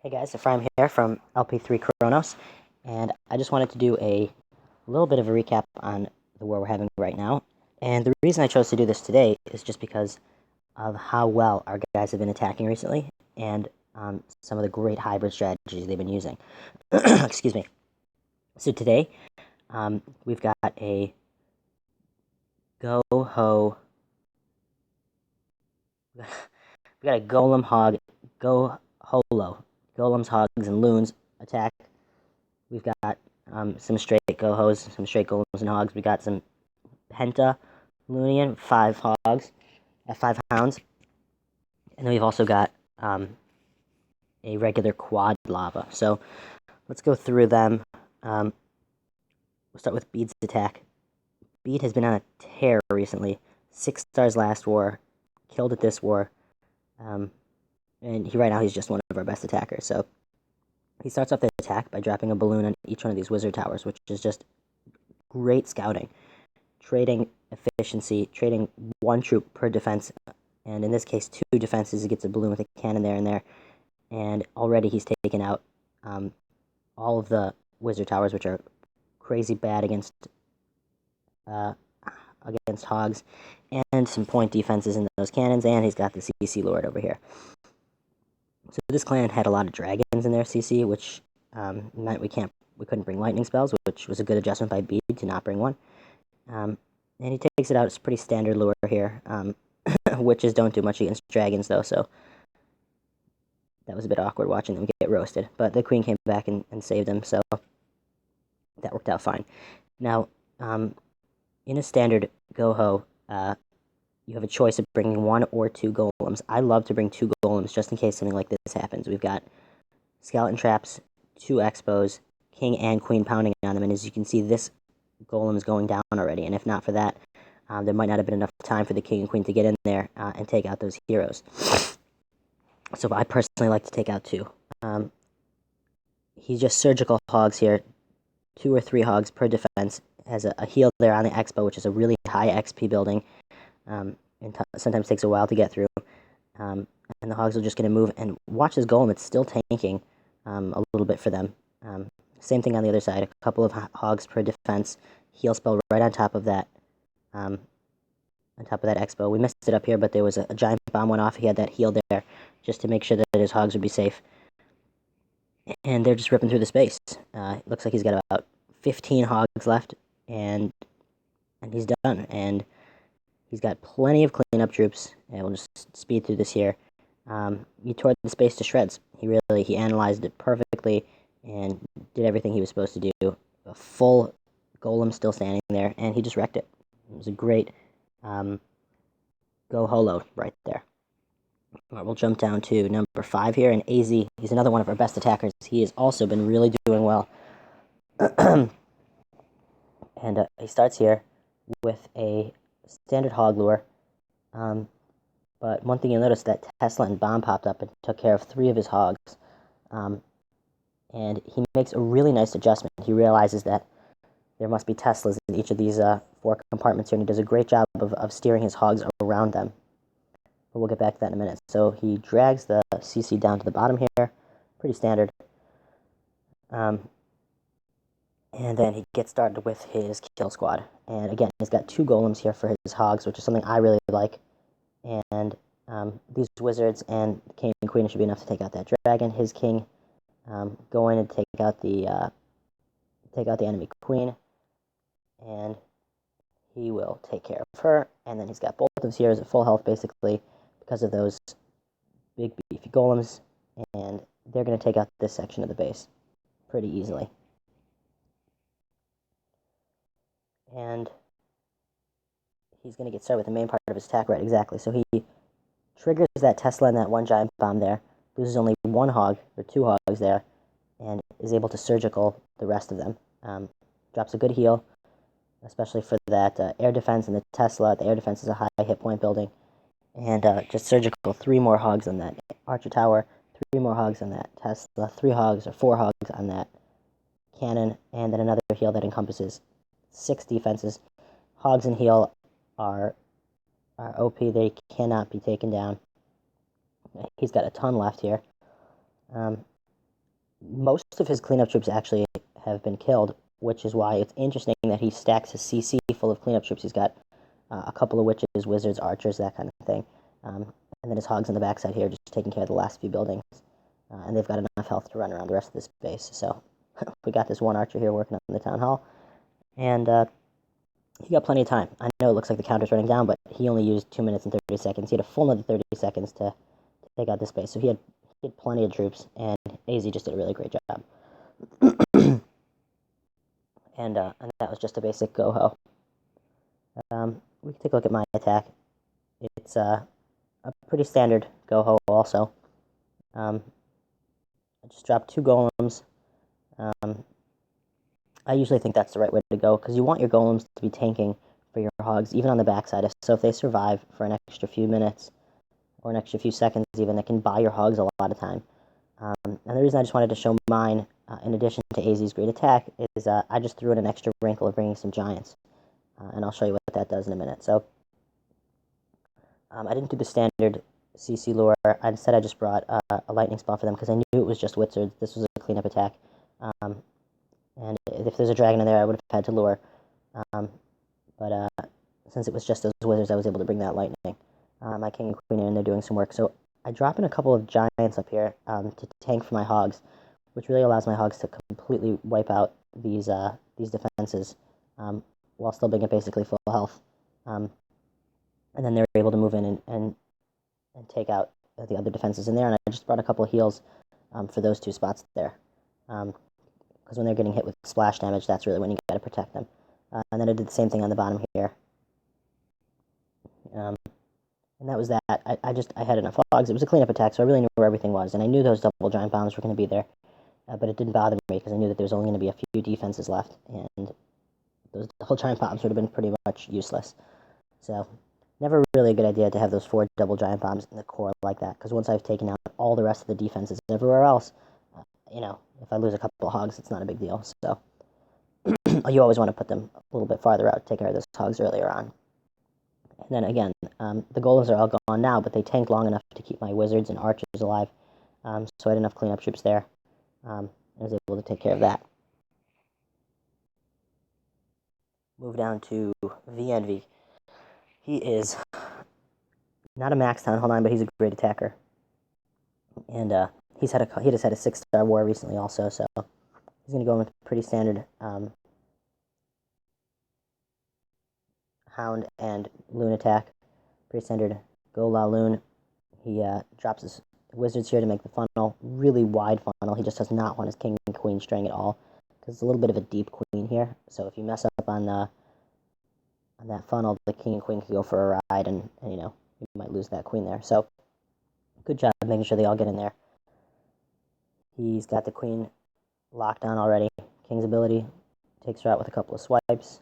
Hey guys, Ephraim here from LP3 Cronus, and I just wanted to do a little bit of a recap on the war we're having right now. And the reason I chose to do this today is just because of how well our guys have been attacking recently, and some of the great hybrid strategies they've been using. Excuse me. So today, we've got a go-ho... we got a golem hog, go-holo. Golems, hogs, and loons attack. We've got some straight go-hos, some straight golems and hogs. We got some penta loonian, 5 hogs at 5 hounds. And then we've also got a regular quad lava. So let's go through them. We'll start with Bede's attack. Bede has been on a tear recently. 6 stars last war, killed it this war. And right now he's just one of our best attackers. So he starts off the attack by dropping a balloon on each one of these wizard towers, which is just great scouting. Trading efficiency, trading 1 troop per defense, and in this case 2 defenses. He gets a balloon with a cannon there and there, and already he's taken out all of the wizard towers, which are crazy bad against hogs, and some point defenses in those cannons, and he's got the CC Lord over here. So this clan had a lot of dragons in their CC, which meant we couldn't bring lightning spells, which was a good adjustment by Bede to not bring one. And he takes it out. It's pretty standard lure here. Witches don't do much against dragons, though, so that was a bit awkward watching them get roasted. But the queen came back and saved them, so that worked out fine. Now, in a standard go-ho, you have a choice of bringing 1 or 2 golems. I love to bring 2 golems just in case something like this happens. We've got skeleton traps, 2 expos, king and queen pounding on them, and as you can see, this golem is going down already, and if not for that, there might not have been enough time for the king and queen to get in there and take out those heroes. So I personally like to take out 2. He's just surgical hogs here, 2 or 3 hogs per defense. Has a heal there on the expo, which is a really high XP building, and sometimes takes a while to get through. And the hogs are just going to move, and watch this golem, it's still tanking a little bit for them. Same thing on the other side, a couple of hogs per defense, heal spell right on top of that expo. We missed it up here, but there was a giant bomb went off. He had that heal there just to make sure that his hogs would be safe. And they're just ripping through the space. It looks like he's got about 15 hogs left, and he's done. And he's got plenty of cleanup troops, and we'll just speed through this here. He tore the space to shreds. He analyzed it perfectly and did everything he was supposed to do. A full golem still standing there, and he just wrecked it. It was a great go holo right there. All right, we'll jump down to number 5 here, and AZ. He's another one of our best attackers. He has also been really doing well. And he starts here with a standard hog lure. But one thing you'll notice, that Tesla and Bomb popped up and took care of 3 of his hogs. And he makes a really nice adjustment. He realizes that there must be Teslas in each of these 4 compartments here, and he does a great job of steering his hogs around them. But we'll get back to that in a minute. So he drags the CC down to the bottom here. Pretty standard. And then he gets started with his kill squad. And again, he's got 2 golems here for his hogs, which is something I really like. And these wizards and the king and queen should be enough to take out that dragon. His king go in and take out the enemy queen, and he will take care of her. And then he's got both of his heroes at full health, basically, because of those big beefy golems, and they're going to take out this section of the base pretty easily. And he's going to get started with the main part of his attack, right, exactly. So he triggers that Tesla and that 1 giant bomb there, loses only 1 hog, or 2 hogs there, and is able to surgical the rest of them. Drops a good heal, especially for that air defense and the Tesla. The air defense is a high hit point building. And just surgical 3 more hogs on that Archer Tower, 3 more hogs on that Tesla, 3 hogs or 4 hogs on that cannon, and then another heal that encompasses 6 defenses. Hogs and heal are OP. They cannot be taken down. He's got a ton left here. most of his cleanup troops actually have been killed, which is why it's interesting that he stacks his CC full of cleanup troops. He's got a couple of witches, wizards, archers, that kind of thing. And then his hogs on the backside here, just taking care of the last few buildings. And they've got enough health to run around the rest of this base. So we got this one archer here working on the town hall. And he got plenty of time. I know it looks like the counter's running down, but he only used 2 minutes and 30 seconds. He had a full another 30 seconds to take out this base. So he had plenty of troops, and AZ just did a really great job. And that was just a basic go-ho. We can take a look at my attack. It's a pretty standard go-ho also. I just dropped 2 golems. I usually think that's the right way to go, because you want your golems to be tanking for your hogs, even on the backside. So if they survive for an extra few minutes, or an extra few seconds even, it can buy your hogs a lot of time. And the reason I just wanted to show mine, in addition to AZ's great attack, is I just threw in an extra wrinkle of bringing some giants. And I'll show you what that does in a minute. So I didn't do the standard CC lure. Instead, I just brought a lightning spell for them, because I knew it was just wizards. This was a cleanup attack. And if there's a dragon in there, I would have had to lure. But since it was just those wizards, I was able to bring that lightning. My king and queen are in there doing some work. So I drop in a couple of giants up here to tank for my hogs, which really allows my hogs to completely wipe out these defenses while still being at basically full health. And then they're able to move in and take out the other defenses in there. And I just brought a couple of heals for those 2 spots there. Because when they're getting hit with splash damage, that's really when you got to protect them. And then I did the same thing on the bottom here. And that was that. I had enough hogs. It was a cleanup attack, so I really knew where everything was. And I knew those double giant bombs were going to be there. But it didn't bother me, because I knew that there was only going to be a few defenses left. And those double giant bombs would have been pretty much useless. So never really a good idea to have those 4 double giant bombs in the core like that. Because once I've taken out all the rest of the defenses everywhere else, if I lose a couple of hogs, it's not a big deal. So you always want to put them a little bit farther out, take care of those hogs earlier on. And then again, the golems are all gone now, but they tanked long enough to keep my wizards and archers alive. So I had enough cleanup troops there. I was able to take care of that. Move down to VNV. He is not a max town hall 9, but he's a great attacker. And he just had a 6-star war recently also, so he's going to go with pretty standard Hound and Loon attack. Pretty standard Go La Loon. He drops his wizards here to make the funnel really wide funnel. He just does not want his king and queen straying at all, because it's a little bit of a deep queen here. So if you mess up on that funnel, the king and queen could go for a ride, and you might lose that queen there. So good job making sure they all get in there. He's got the queen locked down already. King's ability takes her out with a couple of swipes.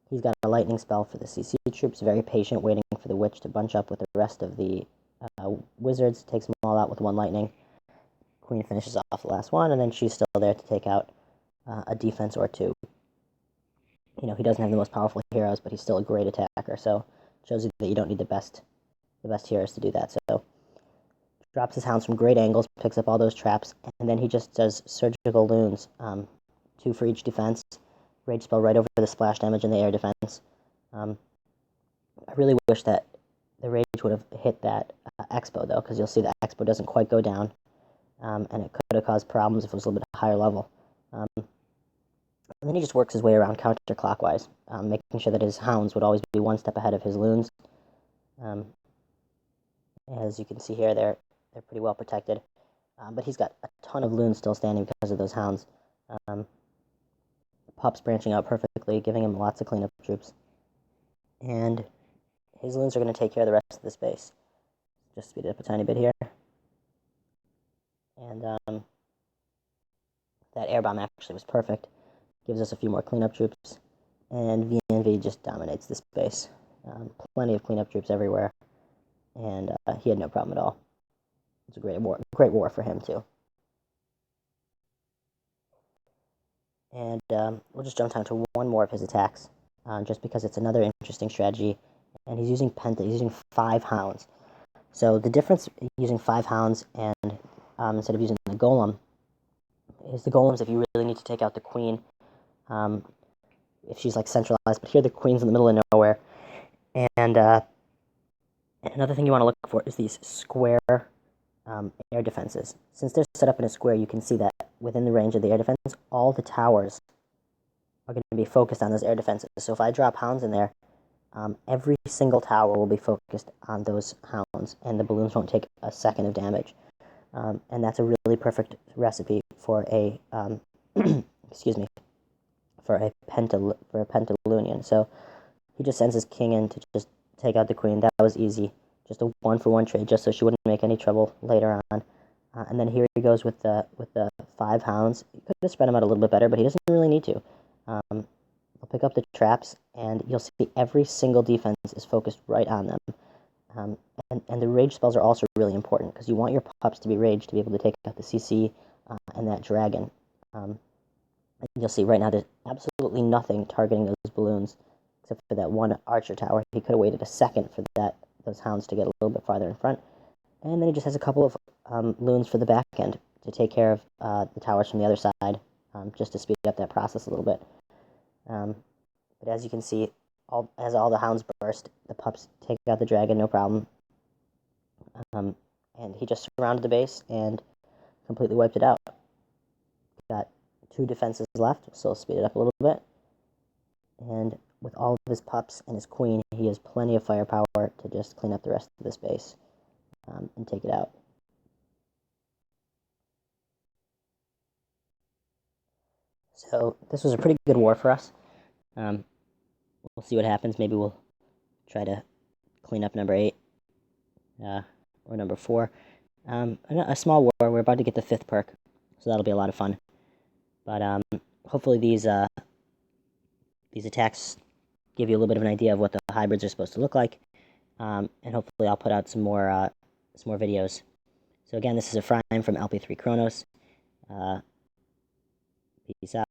He's got a lightning spell for the CC troops, very patient, waiting for the witch to bunch up with the rest of the wizards, takes them all out with 1 lightning. Queen finishes off the last one, and then she's still there to take out a defense or 2. He doesn't have the most powerful heroes, but he's still a great attacker, so it shows you that you don't need the best heroes to do that. So drops his hounds from great angles, picks up all those traps, and then he just does surgical loons, 2 for each defense. Rage spell right over the splash damage and the air defense. I really wish that the rage would have hit that expo, though, because you'll see the expo doesn't quite go down, and it could have caused problems if it was a little bit higher level. And then he just works his way around counterclockwise, making sure that his hounds would always be 1 step ahead of his loons. As you can see here, they're pretty well protected, but he's got a ton of loons still standing because of those hounds. Pup's branching out perfectly, giving him lots of cleanup troops. And his loons are going to take care of the rest of the space. Just speed it up a tiny bit here. And that air bomb actually was perfect. Gives us a few more cleanup troops. And VNV just dominates the space. Plenty of cleanup troops everywhere. And he had no problem at all. It's a great war for him, too. And we'll just jump down to 1 more of his attacks, just because it's another interesting strategy. And he's using Penta. He's using 5 hounds. So the difference using 5 hounds and instead of using the golem is the golems if you really need to take out the queen, if she's like centralized. But here the queen's in the middle of nowhere. And another thing you want to look for is these square air defenses. Since they're set up in a square, you can see that within the range of the air defense, all the towers are going to be focused on those air defenses. So if I drop hounds in there, every single tower will be focused on those hounds, and the balloons won't take a second of damage. And that's a really perfect recipe for a excuse me, for a Pentalunian. So he just sends his king in to just take out the queen. That was easy. Just a 1-for-1 trade, just so she wouldn't make any trouble later on. And then here he goes with the 5 hounds. He could have spread them out a little bit better, but he doesn't really need to. I'll pick up the traps, and you'll see every single defense is focused right on them. And the rage spells are also really important, because you want your pups to be raged to be able to take out the CC and that dragon. And you'll see right now there's absolutely nothing targeting those balloons, except for that one archer tower. He could have waited a second for those hounds to get a little bit farther in front. And then he just has a couple of loons for the back end to take care of the towers from the other side, just to speed up that process a little bit. But as you can see, as all the hounds burst, the pups take out the dragon, no problem. And he just surrounded the base and completely wiped it out. Got 2 defenses left, so I'll speed it up a little bit. And with all of his pups and his queen, he has plenty of firepower to just clean up the rest of this base and take it out. So this was a pretty good war for us. We'll see what happens. Maybe we'll try to clean up number 8 or number 4. A small war. We're about to get the 5th perk, so that'll be a lot of fun. But hopefully these attacks give you a little bit of an idea of what the hybrids are supposed to look like, and hopefully I'll put out some more videos. So again, this is Ephraim from LP3 Cronus. Peace out.